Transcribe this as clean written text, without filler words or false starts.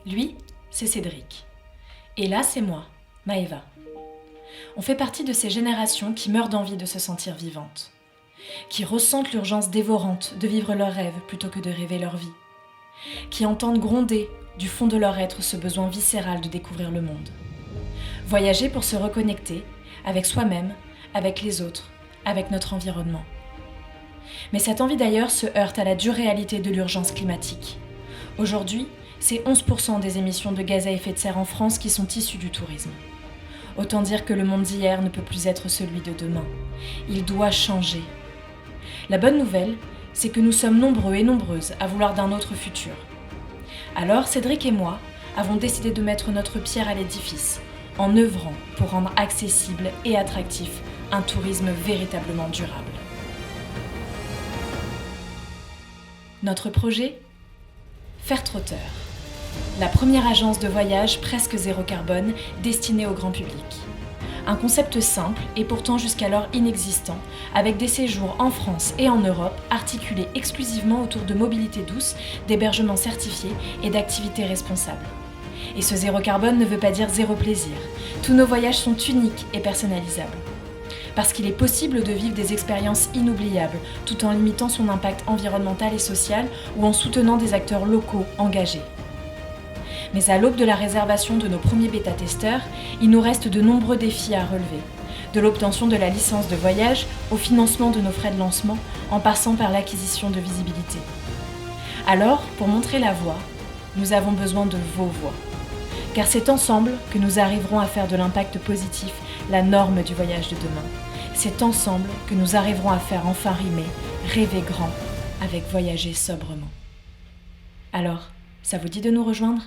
Lui, c'est Cédric. Et là, c'est moi, Maëva. On fait partie de ces générations qui meurent d'envie de se sentir vivantes, qui ressentent l'urgence dévorante de vivre leurs rêves plutôt que de rêver leur vie, qui entendent gronder du fond de leur être ce besoin viscéral de découvrir le monde. Voyager pour se reconnecter avec soi-même, avec les autres, avec notre environnement. Mais cette envie d'ailleurs se heurte à la dure réalité de l'urgence climatique. Aujourd'hui, c'est 11% des émissions de gaz à effet de serre en France qui sont issues du tourisme. Autant dire que le monde d'hier ne peut plus être celui de demain. Il doit changer. La bonne nouvelle, c'est que nous sommes nombreux et nombreuses à vouloir d'un autre futur. Alors, Cédric et moi avons décidé de mettre notre pierre à l'édifice, en œuvrant pour rendre accessible et attractif un tourisme véritablement durable. Notre projet ? Fairtrotteur, la première agence de voyage presque zéro carbone destinée au grand public. Un concept simple et pourtant jusqu'alors inexistant, avec des séjours en France et en Europe articulés exclusivement autour de mobilité douce, d'hébergements certifiés et d'activités responsables. Et ce zéro carbone ne veut pas dire zéro plaisir. Tous nos voyages sont uniques et personnalisables. Parce qu'il est possible de vivre des expériences inoubliables, tout en limitant son impact environnemental et social ou en soutenant des acteurs locaux engagés. Mais à l'aube de la réservation de nos premiers bêta-testeurs, il nous reste de nombreux défis à relever. De l'obtention de la licence de voyage au financement de nos frais de lancement, en passant par l'acquisition de visibilité. Alors, pour montrer la voie, nous avons besoin de vos voix. Car c'est ensemble que nous arriverons à faire de l'impact positif la norme du voyage de demain. C'est ensemble que nous arriverons à faire enfin rimer, rêver grand, avec voyager sobrement. Alors, ça vous dit de nous rejoindre ?